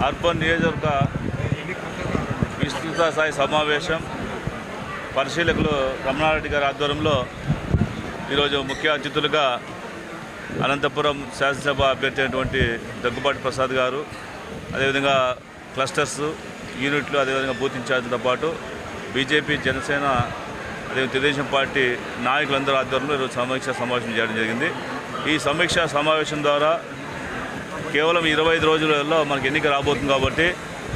Urban నియోజకవర్గ విస్తృత స్థాయి సమావేశం పరిశీలకులు రమణారెడ్డి గారి ఆధ్వర్యంలో ఈరోజు ముఖ్య అతిథులుగా అనంతపురం శాసనసభ అభ్యర్థి అయినటువంటి దగ్గుబాటి ప్రసాద్ గారు, అదేవిధంగా క్లస్టర్స్ యూనిట్లు, అదేవిధంగా బూత్ ఇన్ఛార్జ్తో పాటు బీజేపీ, జనసేన, అదే తెలుగుదేశం పార్టీ నాయకులందరూ ఆధ్వర్యంలో ఈరోజు సమీక్షా సమావేశం చేయడం జరిగింది. ఈ సమీక్షా సమావేశం ద్వారా కేవలం 25 రోజులలో మనకు ఎన్నిక రాబోతుంది కాబట్టి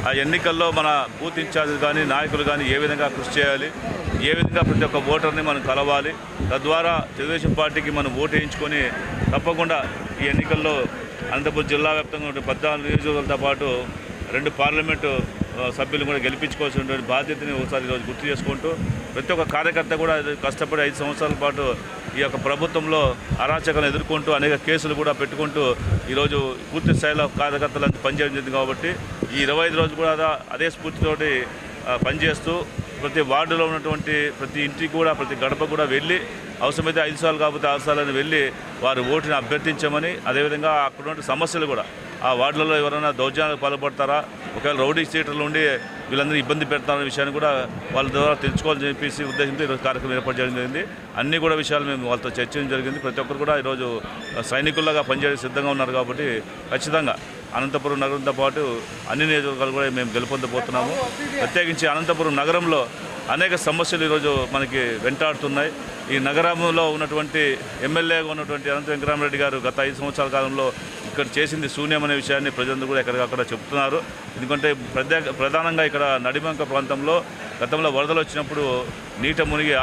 ఆ ఎన్నికల్లో మన బూత్ ఇన్ఛార్జీలు కానీ నాయకులు కానీ ఏ విధంగా కృషి చేయాలి, ఏ విధంగా ప్రతి ఒక్క ఓటర్ని మనం కలవాలి, తద్వారా తెలుగుదేశం పార్టీకి మనం ఓటు వేయించుకొని తప్పకుండా ఈ ఎన్నికల్లో అనంతపురం జిల్లా వ్యాప్తంగా ఉన్న 14 నియోజకవర్గాలతో పాటు 2 పార్లమెంటు సభ్యులు కూడా గెలిపించుకోవాల్సినటువంటి బాధ్యతని ఒకసారి ఈరోజు గుర్తు చేసుకుంటూ ప్రతి ఒక్క కార్యకర్త కూడా కష్టపడి 5 సంవత్సరాల పాటు ఈ యొక్క ప్రభుత్వంలో అరాచకాలను ఎదుర్కొంటూ అనేక కేసులు కూడా పెట్టుకుంటూ ఈరోజు పూర్తి స్థాయిలో కార్యకర్తలంతా పనిచేయడం జరిగింది. కాబట్టి ఈ 25 రోజులు కూడా అదే స్ఫూర్తితోటి పనిచేస్తూ ప్రతి వార్డులో ఉన్నటువంటి ప్రతి ఇంటికి కూడా ప్రతి గడప కూడా వెళ్ళి అవసరమైతే 5 సార్లు కాకపోతే 6 సార్లు వెళ్ళి వారి ఓటుని అభ్యర్థించమని, అదేవిధంగా అక్కడ ఉన్న సమస్యలు కూడా ఆ వార్డులలో ఎవరైనా దౌర్జన్యాలకు పాల్పడతారా, ఒకవేళ రౌడీ స్టేటర్లు ఉండి వీళ్ళందరూ ఇబ్బంది పెడతారనే విషయాన్ని కూడా వాళ్ళ ద్వారా తెలుసుకోవాలని చెప్పేసి ఉద్దేశంతో ఈరోజు కార్యక్రమం ఏర్పాటు చేయడం జరిగింది. అన్ని కూడా విషయాలు మేము వాళ్ళతో చర్చించడం జరిగింది. ప్రతి ఒక్కరు కూడా ఈరోజు సైనికుల్లాగా పనిచేయడానికి సిద్ధంగా ఉన్నారు కాబట్టి ఖచ్చితంగా అనంతపురం నగరంతో పాటు అన్ని నియోజకవర్గాలు కూడా మేము గెలుపొందబోతున్నాము. ప్రత్యేకించి అనంతపురం నగరంలో అనేక సమస్యలు ఈరోజు మనకి వెంటాడుతున్నాయి. ఈ నగరంలో ఉన్నటువంటి ఎమ్మెల్యేగా ఉన్నటువంటి అనంత వెంకటరామరెడ్డి గారు గత 5 సంవత్సరాల కాలంలో ఇక్కడ చేసింది శూన్యమనే విషయాన్ని ప్రజలందరూ కూడా ఎక్కడికక్కడ చెప్తున్నారు. ఎందుకంటే ప్రధానంగా ఇక్కడ నడిమంక ప్రాంతంలో గతంలో వరదలు వచ్చినప్పుడు నీట మునిగి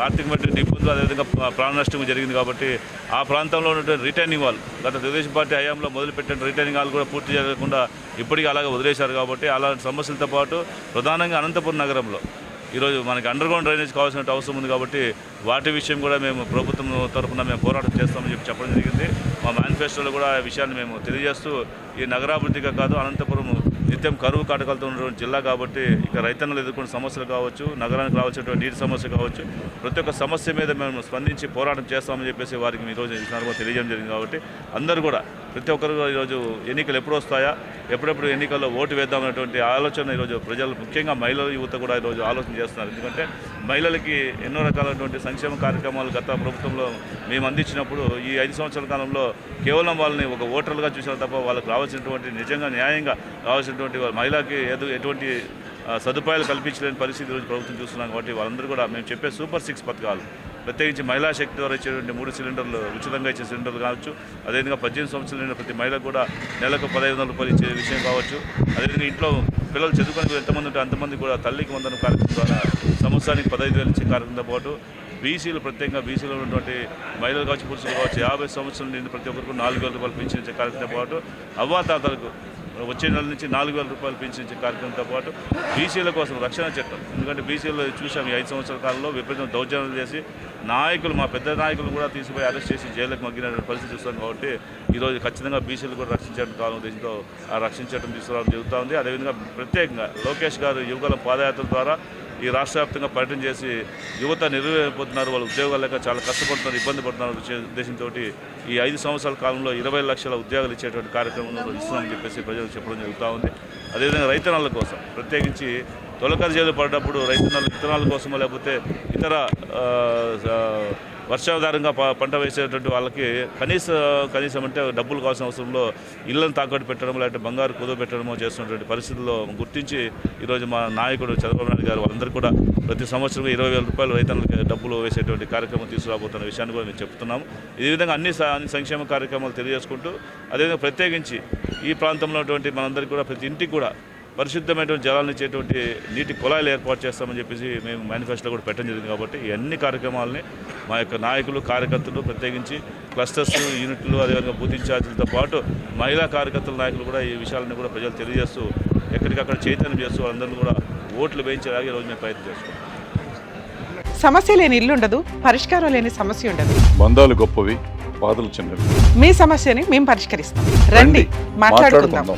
ఆర్థిక మట్టి ఇబ్బందులు, అదేవిధంగా ప్రాణ నష్టం జరిగింది. కాబట్టి ఆ ప్రాంతంలో ఉన్నటువంటి రిటైనింగ్ వాల్ గత తెలుగుదేశం పార్టీ హయాంలో మొదలుపెట్టిన రిటైనింగ్ వాల్ కూడా పూర్తి చేయకుండా ఇప్పటికీ అలాగే వదిలేశారు. కాబట్టి అలాంటి సమస్యలతో పాటు ప్రధానంగా అనంతపురం నగరంలో ఈరోజు మనకి అండర్గ్రౌండ్ డ్రైనేజ్ కావాల్సిన అవసరం ఉంది. కాబట్టి వాటి విషయం కూడా మేము ప్రభుత్వం తరఫున మేము పోరాటం చేస్తామని చెప్పడం జరిగింది. మా మేనిఫెస్టోలో కూడా ఆ విషయాన్ని మేము తెలియజేస్తూ ఈ నగరాభివృద్ధిగా కాదు, అనంతపురం నిత్యం కరువు కాటకాలతో ఉన్నటువంటి జిల్లా కాబట్టి ఇక రైతన్నలు ఎదుర్కొన్న సమస్యలు కావచ్చు, నగరానికి రావాల్సినటువంటి నీటి సమస్య కావచ్చు, ప్రతి ఒక్క సమస్య మీద మేము స్పందించి పోరాటం చేస్తామని చెప్పేసి వారికి ఈరోజు ఈ సందర్భంగా తెలియజేయడం జరిగింది. కాబట్టి అందరూ కూడా ప్రతి ఒక్కరు ఈరోజు ఎన్నికలు ఎప్పుడు వస్తాయా, ఎప్పుడెప్పుడు ఎన్నికల్లో ఓటు వేద్దామనేటువంటి ఆలోచన ఈరోజు ప్రజలు, ముఖ్యంగా మహిళల యువత కూడా ఈరోజు ఆలోచన చేస్తున్నారు. ఎందుకంటే మహిళలకి ఎన్నో రకాలైనటువంటి సంక్షేమ కార్యక్రమాలు గత ప్రభుత్వంలో మేము అందించినప్పుడు ఈ 5 సంవత్సరాల కాలంలో కేవలం వాళ్ళని ఒక ఓటర్లుగా చూసిన తప్ప వాళ్ళకి రావాల్సినటువంటి నిజంగా న్యాయంగా రావాల్సినటువంటి మహిళకి ఎటువంటి సదుపాయాలు కల్పించలేని పరిస్థితి ఈరోజు ప్రభుత్వం చూస్తున్నాం. కాబట్టి వాళ్ళందరూ కూడా మేము చెప్పే సూపర్ 6 పథకాలు, ప్రత్యేకించి మహిళా శక్తి ద్వారా ఇచ్చేటువంటి 3 సిలిండర్లు ఉచితంగా ఇచ్చే సిలిండర్లు కావచ్చు, అదేవిధంగా 18 సంవత్సరాలు ప్రతి మహిళకు కూడా నెలకు 1500 రూపాయలు ఇచ్చే విషయం కావచ్చు, అదేవిధంగా ఇంట్లో పిల్లలు చదువుకొని ఎంతమంది ఉంటే అంతమంది కూడా తల్లికి వందనం కార్యక్రమం ద్వారా సంవత్సరానికి 15,000 ఇచ్చే కార్యక్రమంతో పాటు బీసీలు, ప్రత్యేకంగా బీసీలో ఉన్నటువంటి మహిళలు కావచ్చు, పురుషులు కావచ్చు 50 సంవత్సరాల నుండి ప్రతి ఒక్కరికి 4,000 రూపాయలు పెన్షన్ ఇచ్చే కార్యక్రమంతో పాటు అవ్వాతాతలకు వచ్చే నెల నుంచి 4,000 రూపాయలు పెన్షన్ ఇచ్చే కార్యక్రమంతో పాటు బీసీల కోసం రక్షణ చట్టం. ఎందుకంటే బీసీలో చూసాం ఈ 5 సంవత్సరాల కాలంలో విపరీతం దౌర్జన్యాలు చేసి నాయకులు, మా పెద్ద నాయకులు కూడా తీసుకుపోయి అరెస్ట్ చేసి జైలుకు మగ్గినటువంటి పరిస్థితి చూస్తాం. కాబట్టి ఈరోజు ఖచ్చితంగా బీసీలు కూడా రక్షించడం కావాలనే ఉద్దేశంతో ఆ రక్షణ చట్టం తీసుకురావడం జరుగుతూ ఉంది. అదేవిధంగా ప్రత్యేకంగా లోకేష్ గారు యువకుల పాదయాత్ర ద్వారా ఈ రాష్ట్ర వ్యాప్తంగా పర్యటన చేసి యువత నిర్వహిపోతున్నారు, వాళ్ళు ఉద్యోగాలు లేక చాలా కష్టపడుతున్నారు, ఇబ్బంది పడుతున్నారు ఉద్దేశంతో ఈ 5 సంవత్సరాల కాలంలో 20 లక్షల ఉద్యోగాలు ఇచ్చేటువంటి కార్యక్రమంలో ఇస్తున్నామని చెప్పేసి ప్రజలకు చెప్పడం జరుగుతూ ఉంది. అదేవిధంగా రైతన్నల కోసం ప్రత్యేకించి తొలకరి చేలు పడ్డప్పుడు రైతన్నలు విత్తనాల కోసమో లేకపోతే ఇతర వర్షాధారంగా పంట వేసేటువంటి వాళ్ళకి కనీసం అంటే డబ్బులు కావాల్సిన అవసరంలో ఇళ్లను తాకట్టు పెట్టడం, లేకపోతే బంగారు కుదువ పెట్టడమో చేస్తున్నటువంటి పరిస్థితుల్లో గుర్తించి ఈరోజు మా నాయకుడు చంద్రబాబు నాయుడు గారు వాళ్ళందరూ కూడా ప్రతి సంవత్సరం 20,000 రూపాయలు రైతన్నలకి డబ్బులు వేసేటువంటి కార్యక్రమం తీసుకురాబోతున్న విషయాన్ని కూడా మేము చెప్తున్నాము. ఈ విధంగా అన్ని సంక్షేమ కార్యక్రమాలు తెలియజేసుకుంటూ అదేవిధంగా ప్రత్యేకించి ఈ ప్రాంతంలో ఉన్నటువంటి మనందరికీ కూడా ప్రతి ఇంటికి కూడా పరిశుద్ధమైనటువంటి జలాలను ఇచ్చేటువంటి నీటి కుళాయిలు ఏర్పాటు చేస్తామని చెప్పేసి మేము మేనిఫెస్టోలో కూడా పెట్టడం జరిగింది. కాబట్టి ఈ అన్ని కార్యక్రమాలని మా యొక్క నాయకులు, కార్యకర్తలు, ప్రత్యేకించి క్లస్టర్స్, యూనిట్లు, అదేవిధంగా బూత్ ఇన్ఛార్జీలతో పాటు మహిళా కార్యకర్తల నాయకులు కూడా ఈ విషయాలను కూడా ప్రజలు తెలియజేస్తూ ఎక్కడికక్కడ చైతన్యం చేస్తూ అందరినీ కూడా ఓట్లు వేయించేలాగా ఈరోజు మేము ప్రయత్నం చేస్తున్నాం. సమస్య లేని ఇల్లు ఉండదు, పరిష్కారం లేని సమస్య ఉండదు. బంధాలు గొప్పవి, బాధలు చిన్నవి. మీ సమస్యని మేము పరిష్కరిస్తాం. రండి మాట్లాడుకుందాం.